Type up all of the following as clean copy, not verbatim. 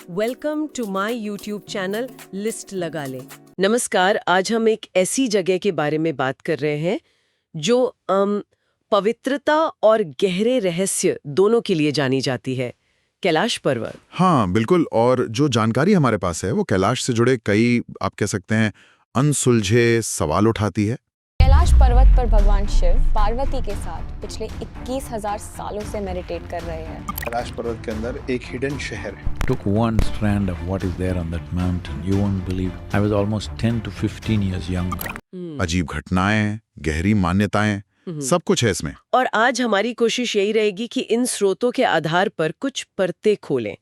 Welcome to my YouTube channel list लगा ले। नमस्कार, आज हम एक ऐसी जगह के बारे में बात कर रहे हैं जो पवित्रता और गहरे रहस्य दोनों के लिए जानी जाती है, कैलाश पर्वत। हाँ बिल्कुल। और जो जानकारी हमारे पास है वो कैलाश से जुड़े कई आप कह सकते हैं अनसुलझे सवाल उठाती है। कैलाश पर्वत पर भगवान शिव पार्वती के साथ पिछले 21,000 सालों से मेडिटेट कर रहे हैं। कैलाश पर्वत के अंदर एक हिडन शहर है। Took one strand of what is there on that mountain. You won't believe. I was almost 10 to 15 years younger. अजीब घटनाएं, गहरी मान्यताएं, सब कुछ है इसमें। और आज हमारी कोशिश यही रहेगी कि इन स्रोतों के आधार पर कुछ परतें खोलें।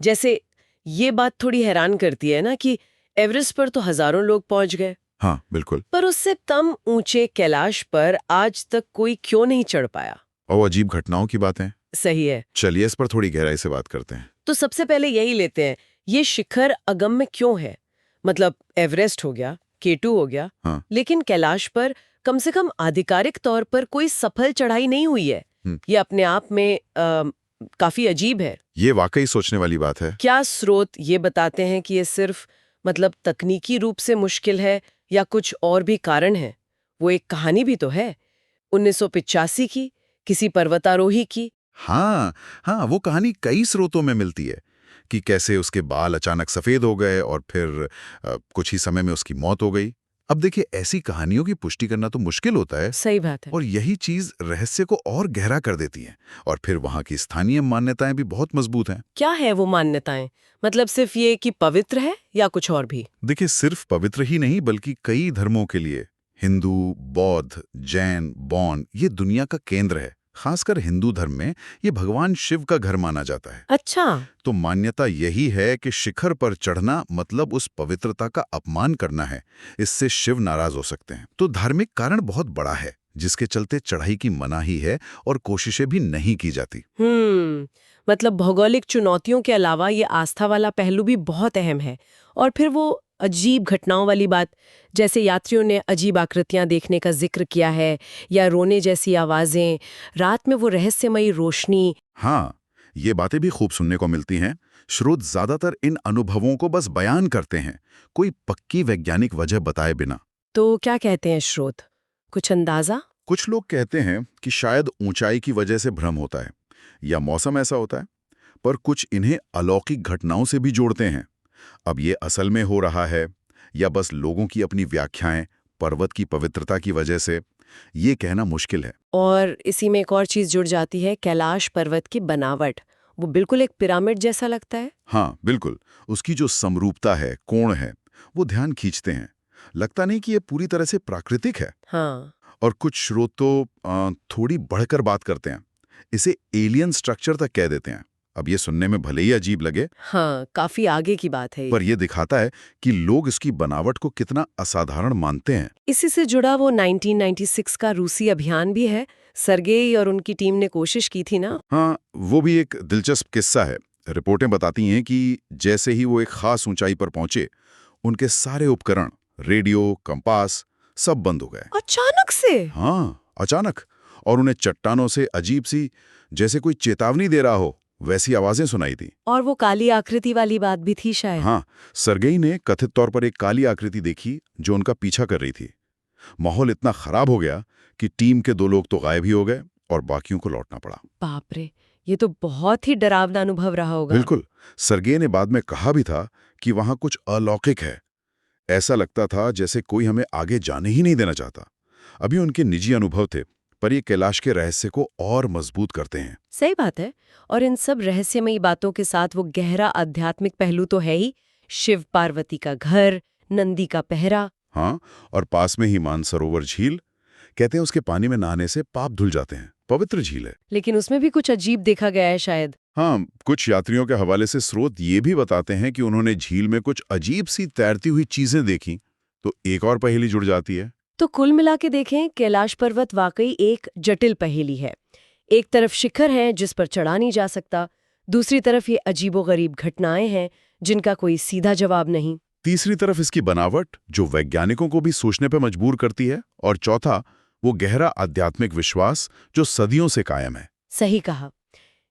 जैसे ये बात थोड़ी हैरान करती है ना कि एवरेस्ट पर तो हजारों लोग पहुंच गए, हाँ बिल्कुल। पर उससे कम ऊंचे कैलाश पर आज तक कोई क्यों नहीं चढ़ पाया। और अजीब घटनाओं की बातें। सही है। चलिए इस पर थोड़ी गहराई से बात करते हैं। तो सबसे पहले यही लेते हैं, ये शिखर अगम्य क्यों है? मतलब एवरेस्ट हो गया, K2 हो गया, हाँ। लेकिन कैलाश पर कम से कम आधिकारिक तौर पर कोई सफल चढ़ाई नहीं हुई है। ये अपने आप में काफी अजीब है। ये वाकई सोचने वाली बात है। क्या स्रोत ये बताते हैं कि ये सिर्फ मतलब तकनीकी रूप से मुश्किल है या कुछ और भी कारण है? वो एक कहानी भी तो है 1985 की, किसी पर्वतारोही की। हाँ हाँ, वो कहानी कई स्रोतों में मिलती है कि कैसे उसके बाल अचानक सफेद हो गए और फिर कुछ ही समय में उसकी मौत हो गई। अब देखिए, ऐसी कहानियों की पुष्टि करना तो मुश्किल होता है। सही बात है। और यही चीज रहस्य को और गहरा कर देती है। और फिर वहां की स्थानीय मान्यताएं भी बहुत मजबूत हैं। क्या है वो मान्यताएं? मतलब सिर्फ ये कि पवित्र है या कुछ और भी? देखिए, सिर्फ पवित्र ही नहीं बल्कि कई धर्मों के लिए, हिंदू, बौद्ध, जैन, बौन, ये दुनिया का केंद्र है। खासकर हिंदू धर्म में ये भगवान शिव का घर माना जाता है। अच्छा। तो मान्यता यही है कि शिखर पर चढ़ना मतलब उस पवित्रता का अपमान करना है। इससे शिव नाराज हो सकते हैं। तो धार्मिक कारण बहुत बड़ा है जिसके चलते चढ़ाई की मनाही है और कोशिशें भी नहीं की जाती। मतलब भौगोलिक चुनौतियों के अलावा ये आस्था वाला पहलू भी बहुत अहम है। और फिर वो अजीब घटनाओं वाली बात, जैसे यात्रियों ने अजीब आकृतियां देखने का जिक्र किया है या रोने जैसी आवाजें, रात में वो रहस्यमयी रोशनी। हाँ, ये बातें भी खूब सुनने को मिलती हैं। स्रोत ज्यादातर इन अनुभवों को बस बयान करते हैं, कोई पक्की वैज्ञानिक वजह बताए बिना। तो क्या कहते हैं स्रोत? कुछ अंदाजा? कुछ लोग कहते हैं कि शायद ऊंचाई की वजह से भ्रम होता है या मौसम ऐसा होता है, पर कुछ इन्हें अलौकिक घटनाओं से भी जोड़ते हैं। अब ये असल में हो रहा है या बस लोगों की अपनी व्याख्याएं पर्वत की पवित्रता की वजह से, ये कहना मुश्किल है। और इसी में एक और चीज जुड़ जाती है, कैलाश पर्वत की बनावट। वो बिल्कुल एक पिरामिड जैसा लगता है। हाँ बिल्कुल, उसकी जो समरूपता है, कोण है, वो ध्यान खींचते हैं। लगता नहीं कि ये पूरी तरह से प्राकृतिक है। हाँ। और कुछ स्रोत तो थोड़ी बढ़कर बात करते हैं, इसे एलियन स्ट्रक्चर तक कह देते हैं। अब ये सुनने में भले ही अजीब लगे, हाँ, काफी आगे की बात है ये। पर यह दिखाता है कि लोग इसकी बनावट को कितना असाधारण मानते हैं। इसी से जुड़ा वो 1996 का रूसी अभियान भी है। सर्गेई और उनकी टीम ने कोशिश की थी ना। हाँ, वो भी एक दिलचस्प किस्सा है। रिपोर्टें बताती हैं कि जैसे ही वो एक खास ऊंचाई पर पहुंचे, उनके सारे उपकरण, रेडियो, कंपास, सब बंद हो गए। अचानक से? हाँ, अचानक। और उन्हें चट्टानों से अजीब सी, जैसे कोई चेतावनी दे रहा हो, वैसी आवाजें सुनाई दी। और वो काली आकृति वाली बात भी थी शायद। हाँ, सर्गेई ने कथित तौर पर एक काली आकृति देखी जो उनका पीछा कर रही थी। माहौल इतना खराब हो गया कि टीम के 2 लोग तो गायब ही हो गए और बाकियों को लौटना पड़ा। बाप रे, ये तो बहुत ही डरावना अनुभव रहा होगा। बिल्कुल। सर्गेई ने बाद में कहा भी था कि वहां कुछ अलौकिक है। ऐसा लगता था जैसे कोई हमें आगे जाने ही नहीं देना चाहता। अभी उनके निजी अनुभव थे, पर ये कैलाश के रहस्य को और मजबूत करते हैं। सही बात है। और इन सब रहस्यमयी बातों के साथ वो गहरा आध्यात्मिक पहलू तो है ही। शिव पार्वती का घर, नंदी का पहरा। हाँ, और पास में ही मानसरोवर झील। कहते हैं उसके पानी में नहाने से पाप धुल जाते हैं। पवित्र झील है। लेकिन उसमें भी कुछ अजीब देखा गया है शायद। हाँ, कुछ यात्रियों के हवाले से स्रोत ये भी बताते हैं कि उन्होंने झील में कुछ अजीब सी तैरती हुई चीजें देखी। तो एक और पहेली जुड़ जाती है। तो कुल मिला के देखें, कैलाश पर्वत वाकई एक जटिल पहेली है। एक तरफ शिखर है जिस पर चढ़ा नहीं जा सकता, दूसरी तरफ ये अजीबोगरीब घटनाएं हैं जिनका कोई सीधा जवाब नहीं, तीसरी तरफ इसकी बनावट जो वैज्ञानिकों को भी सोचने पर मजबूर करती है, और चौथा वो गहरा आध्यात्मिक विश्वास जो सदियों से कायम है। सही कहा।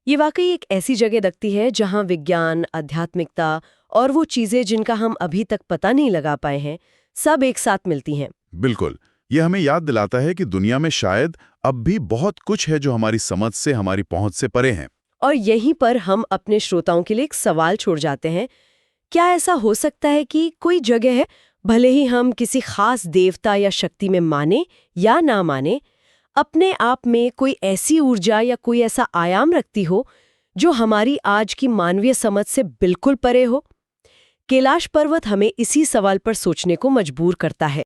ये वाकई एक ऐसी जगह लगती है जहाँ विज्ञान, आध्यात्मिकता और वो चीजें जिनका हम अभी तक पता नहीं लगा पाए हैं, सब एक साथ मिलती हैं। बिल्कुल। ये हमें याद दिलाता है कि दुनिया में शायद अब भी बहुत कुछ है जो हमारी समझ से, हमारी पहुंच से परे हैं। और यहीं पर हम अपने श्रोताओं के लिए एक सवाल छोड़ जाते हैं। क्या ऐसा हो सकता है कि कोई जगह है, भले ही हम किसी खास देवता या शक्ति में माने या ना माने, अपने आप में कोई ऐसी ऊर्जा या कोई ऐसा आयाम रखती हो जो हमारी आज की मानवीय समझ से बिल्कुल परे हो? कैलाश पर्वत हमें इसी सवाल पर सोचने को मजबूर करता है।